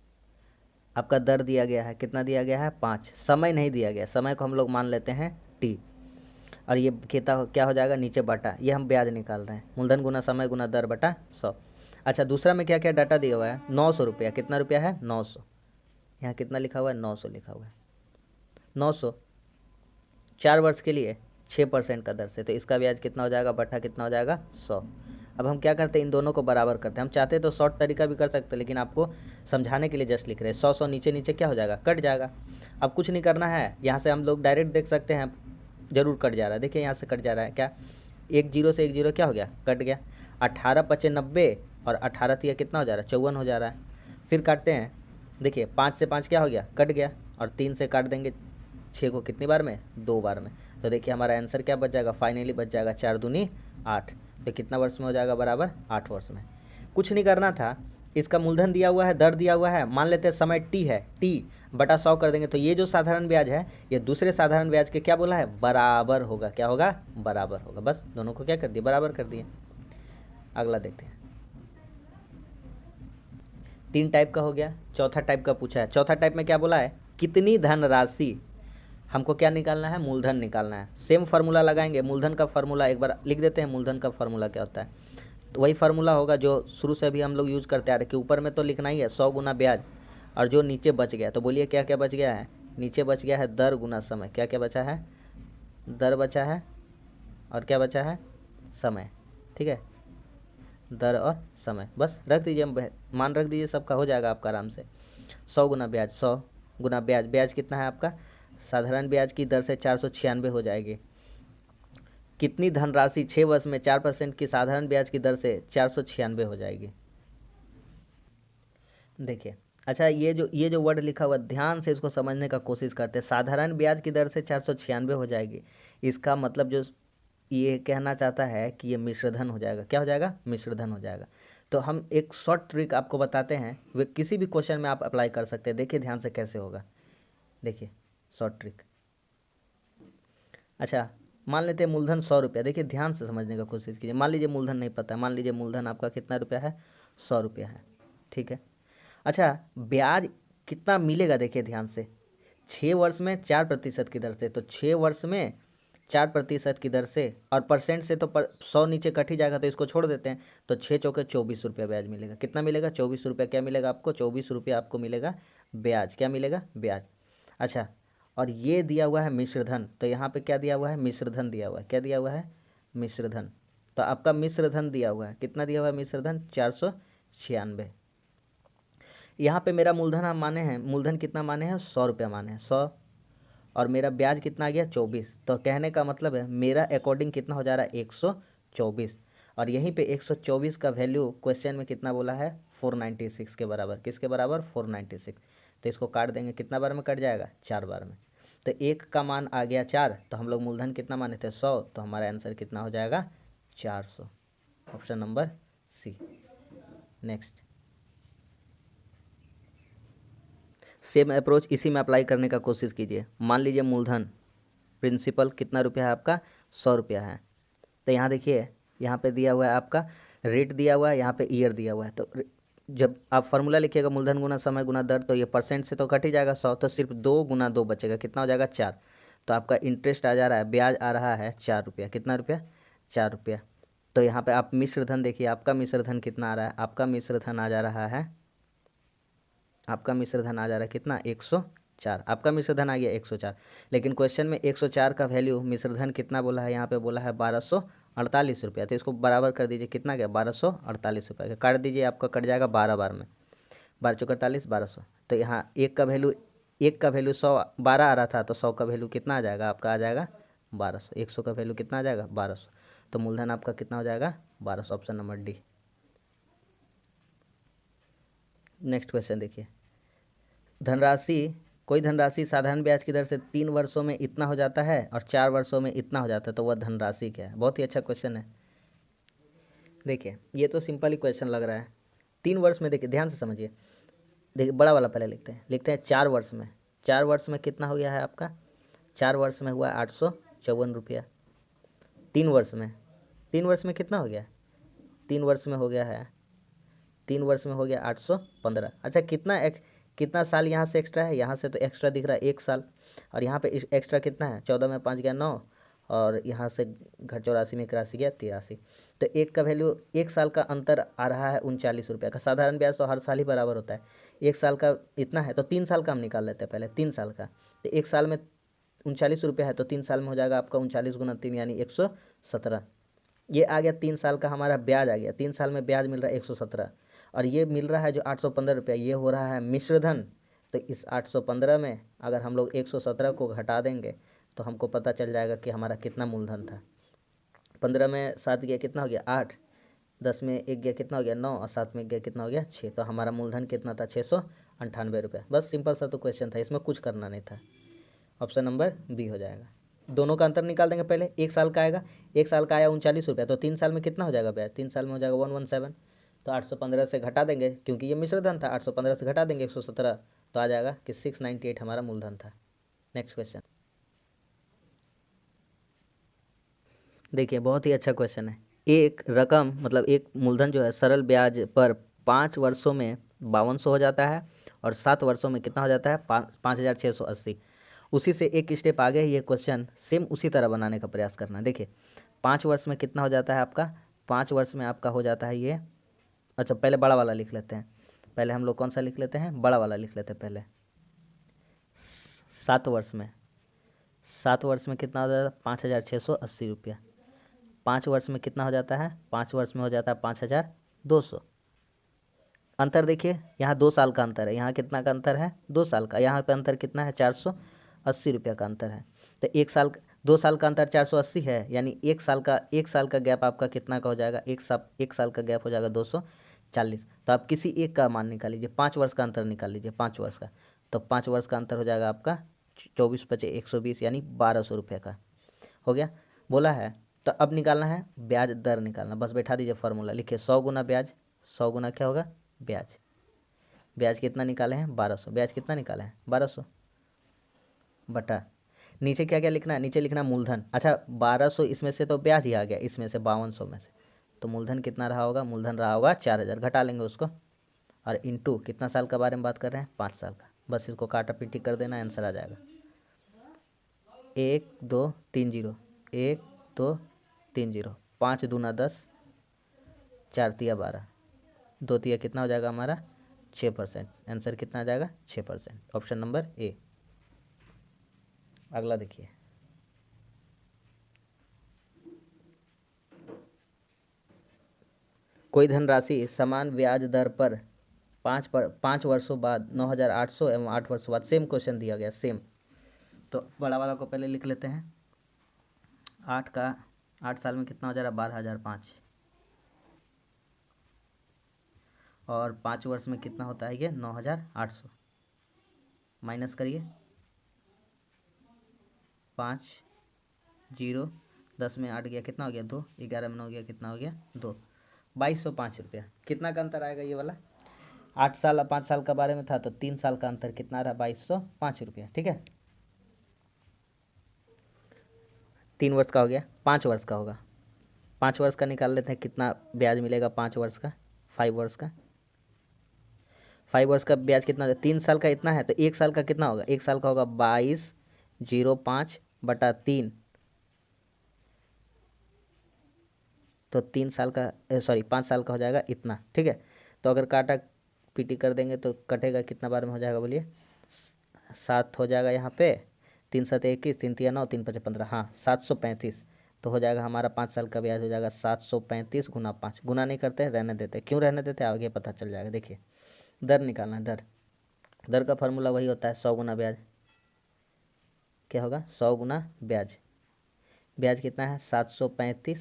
आपका दर दिया गया है, कितना दिया गया है? 5। समय नहीं दिया गया, समय को हम लोग मान लेते हैं टी। और ये क्या हो जाएगा? नीचे बटा, ये हम ब्याज निकाल रहे हैं, मूलधन गुना समय गुना दर बटा 100। अच्छा, दूसरा में क्या क्या डाटा दिया हुआ है? 900 रुपया। कितना रुपया है? 900। यहाँ कितना लिखा हुआ है? 900 लिखा हुआ है। 900 4 वर्ष के लिए 6% का दर से, तो इसका ब्याज कितना हो जाएगा? बटा कितना हो जाएगा? 100। अब हम क्या करते हैं? इन दोनों को बराबर करते हैं। हम चाहते तो शॉर्ट तरीका भी कर सकते हैं, लेकिन आपको समझाने के लिए जस्ट लिख रहे हैं। 100 नीचे नीचे क्या हो जाएगा? कट जाएगा। अब कुछ नहीं करना है, यहाँ से हम लोग डायरेक्ट देख सकते हैं, जरूर कट जा रहा है। देखिए यहाँ से कट जा रहा है क्या? एक जीरो से एक जीरो क्या हो गया? कट गया। 18 पचे 90 और 18 तिया कितना हो जा रहा है? 54 हो जा रहा है। फिर काटते हैं, देखिए 5 से 5 क्या हो गया? कट गया। और 3 से काट देंगे 6 को, कितनी बार में? 2 बार में। तो देखिए हमारा आंसर क्या बच जाएगा? फाइनली बच जाएगा 4 दूनी 8। तो कितना वर्ष में हो जाएगा? बराबर 8 वर्ष में। कुछ नहीं करना था, इसका मूलधन दिया हुआ है, दर दिया हुआ है, मान लेते हैं समय टी है, टी बटा 100 कर देंगे, तो ये जो साधारण ब्याज है ये दूसरे साधारण ब्याज के क्या बोला है? बराबर होगा। क्या होगा? बराबर होगा। बस दोनों को क्या कर दिए? बराबर कर दिए। अगला देखते हैं। 3 टाइप का हो गया, चौथा टाइप का पूछा है। चौथा टाइप में क्या बोला है? कितनी धनराशि हमको क्या निकालना है? मूलधन निकालना है। सेम फार्मूला लगाएंगे, मूलधन का फार्मूला एक बार लिख देते हैं। मूलधन का फार्मूला क्या होता है? तो वही फार्मूला होगा जो शुरू से अभी हम लोग यूज़ करते आ रहे, कि ऊपर में तो लिखना ही है 100 गुना ब्याज, और जो नीचे बच गया, तो बोलिए क्या क्या बच गया है? नीचे बच गया है दर गुना समय। क्या क्या बचा है? दर बचा है, और क्या बचा है? समय। ठीक है, दर और समय। बस रख दीजिए, मान रख दीजिए, सबका हो जाएगा आपका आराम से। 100 गुना ब्याज, 100 गुना ब्याज, ब्याज कितना है आपका? साधारण ब्याज की दर से 496 हो जाएगी। कितनी धनराशि 6 वर्ष में 4% की साधारण ब्याज की दर से 496 हो जाएगी? देखिए, अच्छा ये जो वर्ड लिखा हुआ, ध्यान से इसको समझने का कोशिश करते हैं। साधारण ब्याज की दर से 496 हो जाएगी, इसका मतलब जो ये कहना चाहता है कि ये मिश्रधन हो जाएगा। क्या हो जाएगा? मिश्रधन हो जाएगा। तो हम एक शॉर्ट ट्रिक आपको बताते हैं, वे किसी भी क्वेश्चन में आप अप्लाई कर सकते हैं। देखिए ध्यान से कैसे होगा, देखिए शॉर्ट ट्रिक। अच्छा, मान लेते हैं मूलधन 100 रुपया। देखिए ध्यान से समझने का कोशिश कीजिए। मान लीजिए मूलधन नहीं पता है, मान लीजिए मूलधन आपका कितना रुपया है? 100 रुपया है। ठीक है। अच्छा, ब्याज कितना मिलेगा? देखिए ध्यान से, 6 वर्ष में 4% की दर से, तो 6 वर्ष में 4% की दर से, और परसेंट से तो 100 नीचे कट ही जाएगा, तो इसको छोड़ देते हैं। तो 6 चौके 24 रुपया ब्याज मिलेगा। कितना मिलेगा? 24 रुपया। क्या मिलेगा आपको? 24 रुपया आपको मिलेगा ब्याज। क्या मिलेगा? ब्याज। अच्छा, और ये दिया हुआ है मिश्रधन, तो यहाँ पे क्या दिया हुआ है? मिश्रधन दिया हुआ है। क्या दिया हुआ है? मिश्रधन। तो आपका मिश्रधन दिया हुआ है, कितना दिया हुआ है मिश्रधन? 496। यहाँ पे मेरा मूलधन हम माने हैं, मूलधन कितना माने हैं? 100 रुपया माने हैं, 100। और मेरा ब्याज कितना आ गया? 24। तो कहने का मतलब है मेरा अकॉर्डिंग कितना हो जा रहा है? 124। और यहीं पे 124 का वैल्यू क्वेश्चन में कितना बोला है? 496 के बराबर। किसके बराबर? 496। तो इसको काट देंगे, कितना बार में कट जाएगा? 4 बार में। तो एक का मान आ गया 4, तो हम लोग मूलधन कितना माने थे? 100। तो हमारा आंसर कितना हो जाएगा? 400। Option number C. Next, same approach इसी में अप्लाई करने का कोशिश कीजिए। मान लीजिए मूलधन प्रिंसिपल कितना रुपया है आपका? 100 रुपया है। तो यहाँ देखिए, यहाँ पे दिया हुआ है आपका रेट दिया हुआ है, यहाँ पे ईयर दिया हुआ है। तो जब आप फार्मूला लिखिएगा मूलधन गुना समय गुना दर, तो ये परसेंट से तो कट ही जाएगा 100, तो सिर्फ 2 गुना 2 बचेगा। कितना हो जाएगा? 4। तो आपका इंटरेस्ट आ जा रहा है, ब्याज आ रहा है 4 रुपया। कितना रुपया? 4 रुपया। तो यहाँ पे आप मिश्रधन देखिए, आपका मिश्रधन कितना आ रहा है? आपका मिश्रधन आ जा रहा है, आपका मिश्रधन आ जा रहा है कितना? 104। आपका मिश्रधन आ गया 104। लेकिन क्वेश्चन में 104 का वैल्यू मिश्रधन कितना बोला है? यहाँ पे बोला है 1248 रुपया। तो इसको बराबर कर दीजिए, कितना गया? 1248 रुपया। काट दीजिए, आपका कट जाएगा 12 बार में, 12 चौक 48, 1200। तो यहाँ एक का वैल्यू 100 12 आ रहा था, तो 100 का वैल्यू कितना आ जाएगा? आपका आ जाएगा 1200। 100 का वैल्यू कितना आ जाएगा? 1200। तो मूलधन आपका कितना हो जाएगा? 1200। Option number D. Next question देखिए, धनराशि कोई धनराशि साधारण ब्याज की दर से 3 वर्षों में इतना हो जाता है और 4 वर्षों में इतना हो जाता है, तो वह धनराशि क्या है। बहुत ही अच्छा क्वेश्चन है। देखिए ये तो सिंपल ही क्वेश्चन लग रहा है। 3 वर्ष में, देखिए ध्यान से समझिए, देखिए बड़ा वाला पहले लिखते हैं 4 वर्ष में। 4 वर्ष में कितना हो गया है आपका, 4 वर्ष में हुआ 854 रुपया। 3 वर्ष में, 3 वर्ष में कितना हो गया, 3 वर्ष में हो गया है, 3 वर्ष में हो गया 815। अच्छा कितना साल यहाँ से एक्स्ट्रा है, यहाँ से तो एक्स्ट्रा दिख रहा है 1 साल, और यहाँ पे एक्स्ट्रा कितना है, 14 में 5 गया 9, और यहाँ से घर 84 में 81 गया 83। तो एक का वैल्यू, 1 साल का अंतर आ रहा है 39 रुपया का। साधारण ब्याज तो हर साल ही बराबर होता है। 1 साल का इतना है तो 3 साल का हम निकाल लेते हैं पहले, 3 साल का। तो 1 साल में 39 रुपया है, तो 3 साल में हो जाएगा आपका 39 गुना 3 यानी 117। ये आ गया 3 साल का हमारा ब्याज आ गया। 3 साल में ब्याज मिल रहा है 117, और ये मिल रहा है जो 815 रुपया, ये हो रहा है मिश्रधन। तो इस 815 में अगर हम लोग 117 को घटा देंगे तो हमको पता चल जाएगा कि हमारा कितना मूलधन था। 15 में 7 गया कितना हो गया 8, 10 में 1 गया कितना हो गया 9, और 7 में 1 गया कितना हो गया 6। तो हमारा मूलधन कितना था 698 रुपया। बस सिंपल सा तो क्वेश्चन था, इसमें कुछ करना नहीं था। ऑप्शन नंबर बी हो जाएगा। दोनों का अंतर निकाल देंगे पहले। 1 साल का आएगा, 1 साल का आया 39 रुपया, तो 3 साल में कितना हो जाएगा ब्याज, 3 साल में हो जाएगा 117। तो 815 से घटा देंगे, क्योंकि ये मिश्रधन था, 815 से घटा देंगे 117, तो आ जाएगा कि 698 हमारा मूलधन था। नेक्स्ट क्वेश्चन देखिए, बहुत ही अच्छा क्वेश्चन है। एक रकम मतलब एक मूलधन जो है सरल ब्याज पर 5 वर्षों में 5200 हो जाता है, और 7 वर्षों में कितना हो जाता है 5680। उसी से एक स्टेप आगे ये क्वेश्चन सेम उसी तरह बनाने का प्रयास करना। देखिए 5 वर्ष में कितना हो जाता है आपका, 5 वर्ष में आपका हो जाता है ये, अच्छा पहले बड़ा वाला लिख लेते हैं। पहले हम लोग कौन सा लिख लेते हैं, बड़ा वाला लिख लेते हैं पहले। 7 वर्ष में, 7 वर्ष में कितना हो जाता है 5680 रुपया। 5 वर्ष में कितना हो जाता है, 5 वर्ष में हो जाता है 5200। अंतर देखिए, यहाँ 2 साल का अंतर है, यहाँ कितना का अंतर है 2 साल का, यहाँ पे अंतर कितना है 480 रुपया का अंतर है। तो 2 साल का अंतर 480 है, यानी 1 साल का गैप आपका कितना का हो जाएगा, 1 साल का गैप हो जाएगा 240। तो आप किसी एक का मान निकाल लीजिए, 5 वर्ष का अंतर निकाल लीजिए, 5 वर्ष का। तो 5 वर्ष का अंतर हो जाएगा आपका 24 × 5 = 120, यानी 1200 रुपये का हो गया। बोला है तो अब निकालना है ब्याज दर निकालना। बस बैठा दीजिए फार्मूला, लिखिए 100 गुना ब्याज, 100 गुना क्या होगा ब्याज। ब्याज कितना निकाले हैं 1200, ब्याज कितना निकाला है 1200 बटा, नीचे क्या क्या लिखना है, नीचे लिखना मूलधन। अच्छा 1200 इसमें से तो ब्याज ही आ गया, इसमें से 5200 में से, तो मूलधन कितना रहा होगा, मूलधन रहा होगा 4000, घटा लेंगे उसको, और इंटू कितना साल का बारे में बात कर रहे हैं 5 साल का। बस इसको काटा पीटी कर देना, आंसर आ जाएगा 1 2 3 0, 1 2 3 0, 5 दूना 10, 4 तिया 12, 2 तिया कितना हो जाएगा हमारा 6%। आंसर कितना आ जाएगा 6%, ऑप्शन नंबर ए। अगला देखिए, कोई धनराशि समान ब्याज दर पर 5 वर्षों बाद 9800 एवं 8 वर्षों बाद, सेम क्वेश्चन दिया गया सेम। तो बड़ा वाला को पहले लिख लेते हैं। 8 साल में कितना हो जा रहा है 12005, और 5 वर्ष में कितना होता है ये 9800, माइनस करिए 5 0, 10 में 8 गया कितना हो गया 2, 11 में 9 गया कितना हो गया 2, 2205 रुपया। कितना का अंतर आएगा ये वाला, 8 साल और 5 साल का बारे में था, तो 3 साल का अंतर कितना रहा 2205 रुपया। ठीक है, 3 वर्ष का हो गया, 5 वर्ष का होगा, 5 वर्ष का निकाल लेते हैं कितना ब्याज मिलेगा 5 वर्ष का, 5 वर्ष का, 5 वर्ष का ब्याज कितना होगा, 3 साल का इतना है, तो 1 साल का कितना होगा, 1 साल का होगा 2205 बटा 3, तो 3 साल का सॉरी 5 साल का हो जाएगा इतना। ठीक है, तो अगर काटा पीटी कर देंगे तो कटेगा कितना बार में हो जाएगा बोलिए, 7 हो जाएगा यहाँ पे, 3 7 21, 3 3 9, 3 5 15, हाँ 735। तो हो जाएगा हमारा 5 साल का ब्याज हो जाएगा 735 गुना 5। गुना नहीं करते रहने देते, क्यों रहने देते आगे पता चल जाएगा। देखिए दर निकालना है, दर का फार्मूला वही होता है 100 गुना ब्याज। क्या होगा 100 गुना ब्याज, ब्याज कितना है 735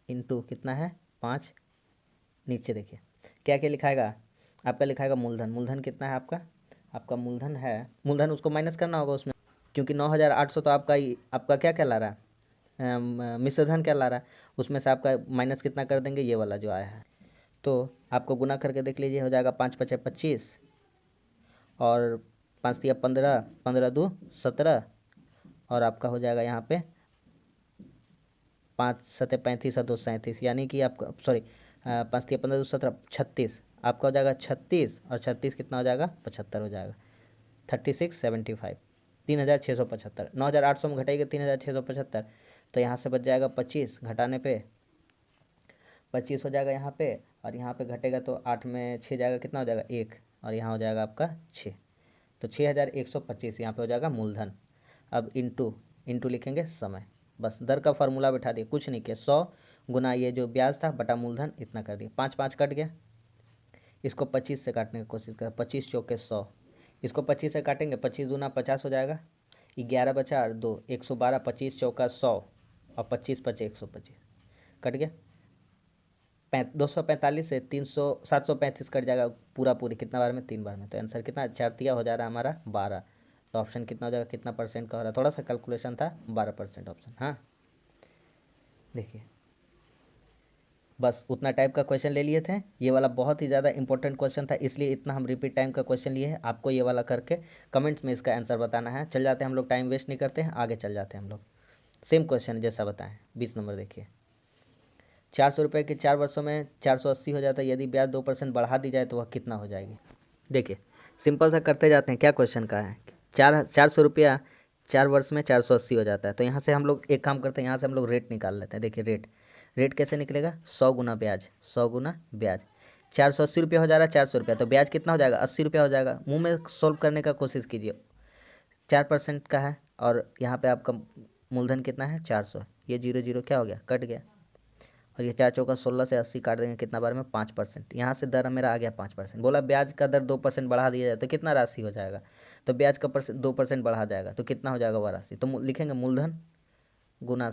इंटू कितना है 5, नीचे देखिए क्या क्या लिखाएगा आपका लिखाएगा मूलधन। मूलधन कितना है आपका? आपका मूलधन है, मूलधन उसको माइनस करना होगा उसमें, क्योंकि 9,800 तो आपका क्या कहला रहा है, मिश्रधन कहला रहा है। उसमें से आपका माइनस कितना कर देंगे, ये वाला जो आया है। तो आपको गुना करके देख लीजिए, हो जाएगा 5 पचे 25 और 5 तिया 15, 15 दो 17 और आपका हो जाएगा यहाँ पे 5 सते 35 और 2 37, यानी कि आपका सॉरी 5 तिया 15 2 17 36, आपका हो जाएगा 36 और 36 कितना हो जाएगा, 75 हो जाएगा। 3675 3675, 9,800 में घटेगा 3675, तो यहाँ से बच जाएगा 25, घटाने पे 25 हो जाएगा यहाँ पे, और यहाँ पे घटेगा तो 8 में 6 जाएगा, कितना हो जाएगा 1, और यहाँ हो जाएगा आपका 6, तो 6,125 यहाँ पे हो जाएगा मूलधन। अब इंटू लिखेंगे समय, बस दर का फार्मूला बैठा दिए, कुछ नहीं किया, 100 गुना ये जो ब्याज था बटा मूलधन इतना कर दिया। 5 5 कट गया, इसको 25 से काटने की कोशिश करें, 25 चौके 100, इसको 25 से काटेंगे, 25 दूना 50 हो जाएगा, 11 बचा और 2 112, 25 चौका 100 और 25 पचे 125, कट गया। 245 से 300 735 कट जाएगा, पूरा पूरी कितना बार में, 3 बार में, तो आंसर कितना 4 तिया हो जा रहा है हमारा 12, तो ऑप्शन कितना हो जाएगा, कितना परसेंट का हो रहा है, थोड़ा सा कैलकुलेशन था, 12% ऑप्शन। हाँ देखिए, बस उतना टाइप का क्वेश्चन ले लिए थे, ये वाला बहुत ही ज़्यादा इंपॉर्टेंट क्वेश्चन था, इसलिए इतना हम रिपीट टाइम का क्वेश्चन लिए हैं। आपको ये वाला करके कमेंट्स में इसका आंसर बताना है। चल जाते हैं हम लोग, टाइम वेस्ट नहीं करते हैं, आगे चल जाते हैं हम लोग। सेम क्वेश्चन जैसा बताएं, 20 नंबर देखिए। 400 रुपये के 4 वर्षों में 480 हो जाता है, यदि ब्याज 2% बढ़ा दी जाए तो वह कितना हो जाएगी। देखिए सिंपल सा करते जाते हैं, क्या क्वेश्चन का है, 400 रुपया 4 वर्ष में 480 हो जाता है, तो यहाँ से हम लोग एक काम करते हैं, यहाँ से हम लोग रेट निकाल लेते हैं। देखिए रेट कैसे निकलेगा, 100 गुना ब्याज, 100 गुना ब्याज, 480 रुपया हो जा रहा है 400 रुपया, तो ब्याज कितना हो जाएगा, 80 रुपया हो जाएगा। मुंह में सोल्व करने का कोशिश कीजिए, 4% का है और यहाँ पे आपका मूलधन कितना है 400, ये 0 0 क्या हो गया, कट गया, और ये 4 चौका 16 से 80 काट देंगे, कितना बार में 5%, यहाँ से दर मेरा आ गया 5%। बोला ब्याज का दर 2% बढ़ा दिया जाए तो कितना राशि हो जाएगा, तो ब्याज का 2% बढ़ा जाएगा तो कितना हो जाएगा वह राशि, तो लिखेंगे मूलधन गुना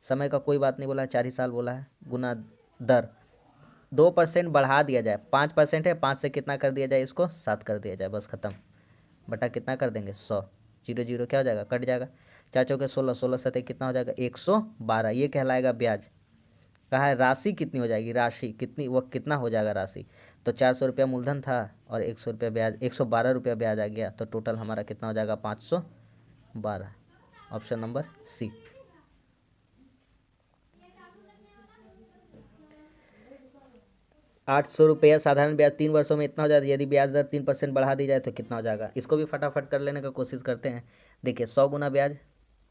समय का कोई बात नहीं बोला है, 4 ही साल बोला है, गुना दर 2% बढ़ा दिया जाए, 5% है, 5 से कितना कर दिया जाए, इसको 7 कर दिया जाए, बस खत्म, बटा कितना कर देंगे 100, 0 0 क्या हो जाएगा, कट जाएगा, 4 चौके 16, 16 सतह कितना हो जाएगा 112, ये कहलाएगा ब्याज। कहा है राशि कितनी हो जाएगी, राशि कितनी, वह कितना हो जाएगा राशि, तो 400 रुपया मूलधन था और 100 रुपया ब्याज, 112 रुपया ब्याज आ गया, तो टोटल हमारा कितना हो जाएगा 512, ऑप्शन नंबर सी। ₹800 साधारण ब्याज 3 वर्षों में इतना हो जाता है, यदि ब्याज दर 3% बढ़ा दी जाए तो कितना हो जाएगा, इसको भी फटाफट कर लेने का कोशिश करते हैं। देखिए 100 गुना ब्याज,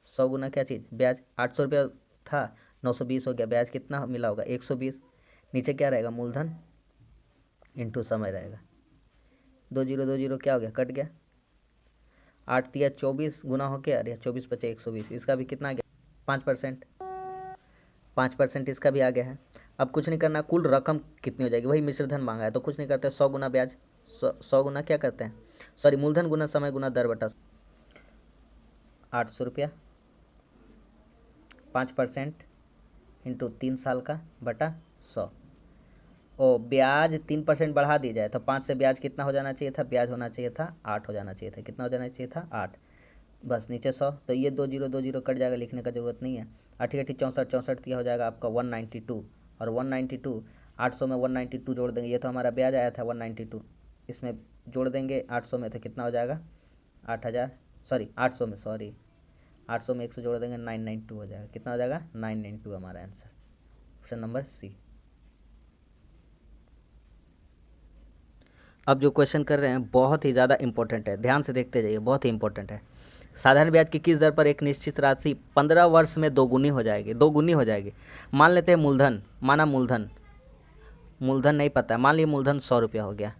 100 गुना क्या चीज़ ब्याज, 800 रुपया था 920 हो गया, ब्याज कितना मिला होगा 120, नीचे क्या रहेगा मूलधन इंटू समय रहेगा, 2 0 2 0 क्या हो गया, कट गया, 8 तिया 24 गुना हो गया, अरे 24 पचे 120, इसका भी कितना आ गया 5%, 5% इसका भी आ गया है। अब कुछ नहीं करना, कुल रकम कितनी हो जाएगी, वही मिश्रधन मांगा है, तो कुछ नहीं करते, 100 गुना ब्याज, 100 गुना क्या करते हैं, सॉरी मूलधन गुना समय गुना दर बटा 800 रुपया, 5% इंटू 3 साल का बटा 100, ओ ब्याज 3% बढ़ा दिया जाए तो 5 से ब्याज कितना हो जाना चाहिए था, ब्याज होना चाहिए था 8 हो जाना चाहिए था, कितना हो जाना चाहिए था 8, बस नीचे 100, तो ये 2 0 2 0 कट जाएगा, लिखने का ज़रूरत नहीं है, 8 8 64 64 हो जाएगा आपका 192, और 192 800 में 192 जोड़ देंगे, ये तो हमारा ब्याज आया था 192, इसमें जोड़ देंगे 800 में तो कितना हो जाएगा 8000, सॉरी 800 में, सॉरी 800 में 100 जोड़ देंगे 992 हो जाएगा, कितना हो जाएगा 992 हमारा आंसर, ऑप्शन नंबर सी। अब जो क्वेश्चन कर रहे हैं बहुत ही ज़्यादा इंपॉर्टेंट है, ध्यान से देखते जाइए, बहुत ही इंपॉर्टेंट है। साधारण ब्याज की किस दर पर एक निश्चित राशि 15 वर्ष में दोगुनी हो जाएगी। मान लेते हैं मूलधन, माना मूलधन नहीं पता है, मान लिया मूलधन 100 रुपया हो गया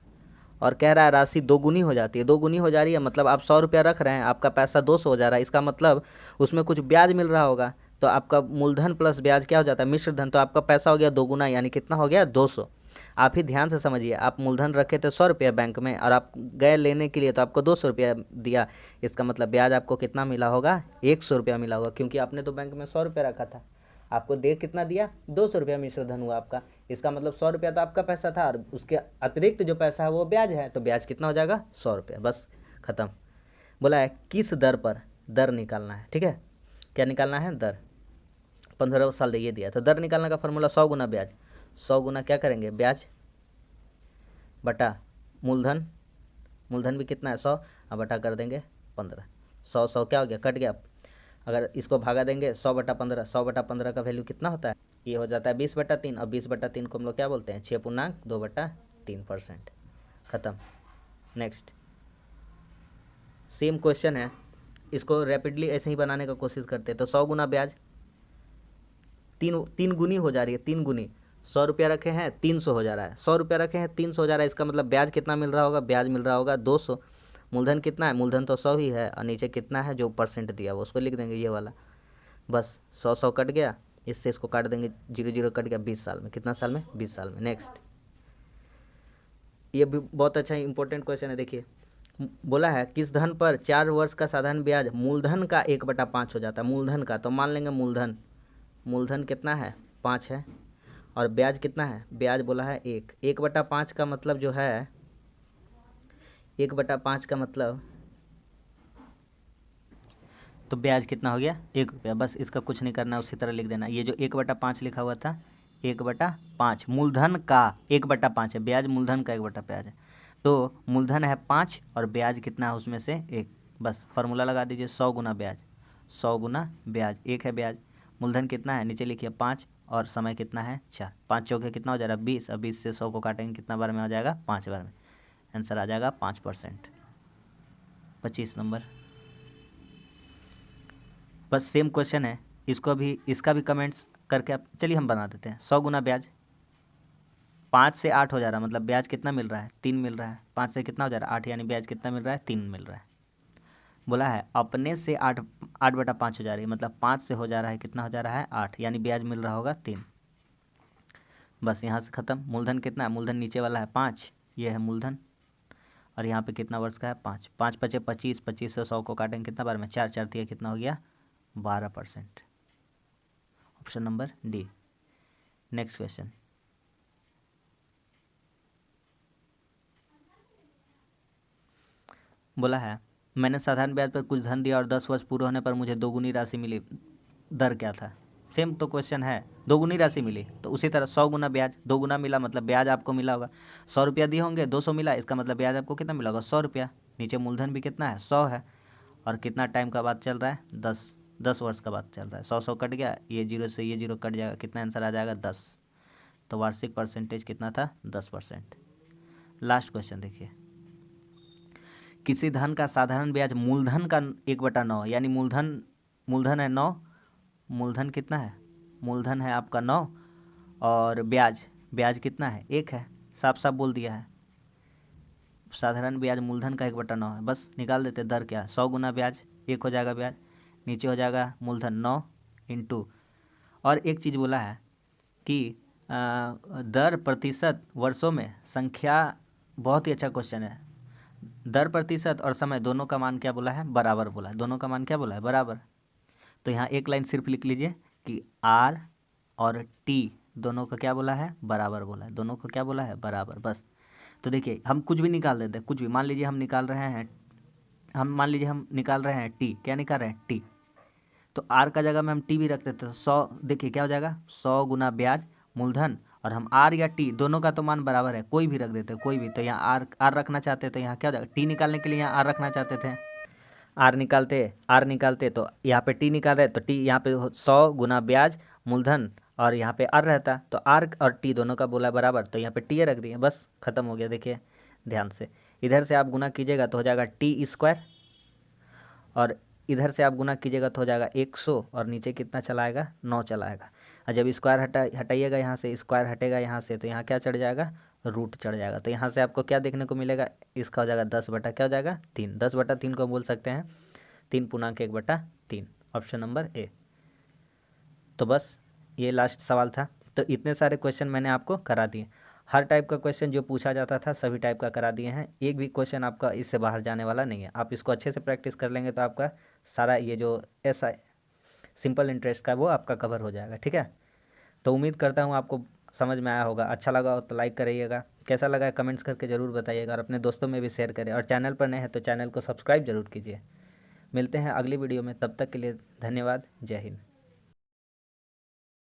और कह रहा है राशि दोगुनी हो जाती है, दोगुनी हो जा रही है, मतलब आप 100 रुपया रख रहे हैं, आपका पैसा 200 हो जा रहा है, इसका मतलब उसमें कुछ ब्याज मिल रहा होगा, तो आपका मूलधन प्लस ब्याज क्या हो जाता है मिश्रधन, तो आपका पैसा हो गया दोगुना, यानी कितना हो गया 200। आप ही ध्यान से समझिए, आप मूलधन रखे थे 100 रुपया बैंक में और आप गए लेने के लिए तो आपको 200 रुपया दिया, इसका मतलब ब्याज आपको कितना मिला होगा 100 रुपया मिला होगा, क्योंकि आपने तो बैंक में 100 रुपया रखा था, आपको दे कितना दिया, 200 रुपया मिश्र धन हुआ आपका। इसका मतलब 100 रुपया तो आपका पैसा था और उसके अतिरिक्त जो पैसा है वो ब्याज है, तो ब्याज कितना हो जाएगा, 100 रुपया। बस खत्म। बोला है किस दर पर, दर निकालना है, ठीक है, क्या निकालना है, दर। 15 साल ये दिया, तो दर निकालने का फॉर्मूला 100 गुना ब्याज। 100 गुना क्या करेंगे, ब्याज बटा मूलधन, मूलधन भी कितना है 100, अब बटा कर देंगे 15। 100 100 क्या हो गया, कट गया। अगर इसको भागा देंगे 100 बटा 15, 100 बटा 15 का वैल्यू कितना होता है, ये हो जाता है 20 बटा 3। और 20 बटा 3 को हम लोग क्या बोलते हैं, 6.2/3%। खत्म। नेक्स्ट सेम क्वेश्चन है, इसको रैपिडली ऐसे ही बनाने का कोशिश करते हैं। तो 100 गुना ब्याज, तीन गुनी हो जा रही है, 3 गुनी। 100 रुपया रखे हैं 300 हो जा रहा है, 100 रुपया रखे हैं 300 हो जा रहा है। इसका मतलब ब्याज कितना मिल रहा होगा, ब्याज मिल रहा होगा 200। मूलधन कितना है, मूलधन तो 100 ही है, और नीचे कितना है जो परसेंट दिया वो उसको लिख देंगे ये वाला। बस 100 100 कट गया, इससे इसको काट देंगे, 0 0 कट गया। 20 साल में, कितना साल में, 20 साल में। नेक्स्ट, ये भी बहुत अच्छा इंपॉर्टेंट क्वेश्चन है। देखिए बोला है किस धन पर 4 वर्ष का साधारण ब्याज मूलधन का 1/5 हो जाता है, मूलधन का। तो मान लेंगे मूलधन, मूलधन कितना है, 5 है, और ब्याज कितना है, ब्याज बोला है 1/5 का मतलब जो है, 1/5 का मतलब, तो ब्याज कितना हो गया, 1 रुपया। बस इसका कुछ नहीं करना, उसी तरह लिख देना। ये जो 1/5 लिखा हुआ था, 1/5 मूलधन का 1/5 है, ब्याज मूलधन का 1/5 है। तो मूलधन है 5 और ब्याज कितना है उसमें से 1। बस फार्मूला लगा दीजिए, 100 गुना ब्याज, 100 गुना ब्याज, 1 है ब्याज। मूलधन कितना है, नीचे लिखिए 5, और समय कितना है 4। 5 चौके कितना हो जा रहा है 20, और 20 से 100 को काटेंगे कितना बार में हो जाएगा, 5 बार में। आंसर आ जाएगा 5%। 25 नंबर। बस सेम क्वेश्चन है, इसको भी, इसका भी कमेंट्स करके आप, चलिए हम बना देते हैं। 100 गुना ब्याज, 5 से 8 हो जा रहा है, मतलब ब्याज कितना मिल रहा है, 3 मिल रहा है। 5 से कितना हो जा रहा है 8, यानी ब्याज कितना मिल रहा है, 3 मिल रहा है। बोला है अपने से 8/5 हो जा रही है, मतलब 5 से हो जा रहा है, कितना हो जा रहा है 8, यानी ब्याज मिल रहा होगा 3। बस यहाँ से ख़त्म। मूलधन कितना है, मूलधन नीचे वाला है 5, ये है मूलधन, और यहाँ पे कितना वर्ष का है 5। 5 5 25, 25 से 100 को काटेंगे कितना बार में, 4 4 दिया, कितना हो गया 12%। Option number D. Next question, बोला है मैंने साधारण ब्याज पर कुछ धन दिया और 10 वर्ष पूरे होने पर मुझे दोगुनी राशि मिली, दर क्या था। सेम तो क्वेश्चन है, दोगुनी राशि मिली, तो उसी तरह 100 गुना ब्याज, 2 गुना मिला मतलब ब्याज आपको मिला होगा। 100 रुपया दिए होंगे, 200 मिला, इसका मतलब ब्याज आपको कितना मिला होगा, 100 रुपया। नीचे मूलधन भी कितना है 100 है, और कितना टाइम का बात चल रहा है, 10 वर्ष का बात चल रहा है। 100 100 कट गया, ये 0 से ये 0 कट जाएगा, कितना आंसर आ जाएगा 10। तो वार्षिक परसेंटेज कितना था, 10%। लास्ट क्वेश्चन देखिए, किसी धन का साधारण ब्याज मूलधन का 1/9, यानी मूलधन है 9, मूलधन कितना है, मूलधन है आपका 9, और ब्याज कितना है 1 है। साफ साफ बोल दिया है, साधारण ब्याज मूलधन का 1/9 है। बस निकाल देते दर क्या, 100 गुना ब्याज, 1 हो जाएगा ब्याज, नीचे हो जाएगा मूलधन 9 इंटू, और एक चीज़ बोला है कि दर प्रतिशत वर्षों में संख्या, बहुत ही अच्छा क्वेश्चन है। दर प्रतिशत और समय दोनों का मान क्या बोला है, बराबर बोला है, दोनों का मान क्या बोला है, बराबर। तो यहाँ एक लाइन सिर्फ लिख लीजिए कि आर और टी दोनों का क्या बोला है, बराबर बोला है, दोनों को क्या बोला है, बराबर। बस तो देखिए हम कुछ भी निकाल देते हैं, कुछ भी, मान लीजिए हम निकाल रहे हैं, हम निकाल रहे हैं टी, क्या निकाल रहे हैं टी, तो आर का जगह में हम टी भी रख देते हैं। 100, देखिए क्या हो जाएगा, 100 गुना ब्याज मूलधन, और हम आर या टी दोनों का तो मान बराबर है, कोई भी रख देते हैं, कोई भी। तो यहाँ आर रखना चाहते हैं, तो यहाँ क्या हो जाएगा, टी निकालने के लिए यहाँ आर रखना चाहते थे, आर निकालते तो यहाँ पे टी निकाल रहे, तो टी यहाँ पे 100 गुना ब्याज मूलधन, और यहाँ पे आर रहता, तो आर और टी दोनों का बोला बराबर, तो यहाँ पे टी रख दिए, बस खत्म हो गया। देखिए ध्यान से, इधर से आप गुना कीजिएगा तो हो जाएगा टी², और इधर से आप गुना कीजिएगा तो हो जाएगा 100, और नीचे कितना चलाएगा, 9 चलाएगा। और जब स्क्वायर हटाइएगा यहाँ से, स्क्वायर हटेगा यहाँ से, तो यहाँ क्या चढ़ जाएगा, रूट चढ़ जाएगा। तो यहाँ से आपको क्या देखने को मिलेगा, इसका हो जाएगा 10 बटा क्या हो जाएगा 3, 10/3 को बोल सकते हैं 3×1/3, ऑप्शन नंबर ए। तो बस ये लास्ट सवाल था। तो इतने सारे क्वेश्चन मैंने आपको करा दिए, हर टाइप का क्वेश्चन जो पूछा जाता था सभी टाइप का करा दिए हैं, एक भी क्वेश्चन आपका इससे बाहर जाने वाला नहीं है। आप इसको अच्छे से प्रैक्टिस कर लेंगे तो आपका सारा ये जो सिंपल इंटरेस्ट का वो आपका कवर हो जाएगा। ठीक है, तो उम्मीद करता हूँ आपको समझ में आया होगा। अच्छा लगा हो तो लाइक करिएगा, कैसा लगा है कमेंट्स करके ज़रूर बताइएगा, और अपने दोस्तों में भी शेयर करें, और चैनल पर नए हैं तो चैनल को सब्सक्राइब जरूर कीजिए। मिलते हैं अगली वीडियो में, तब तक के लिए धन्यवाद। जय हिंद।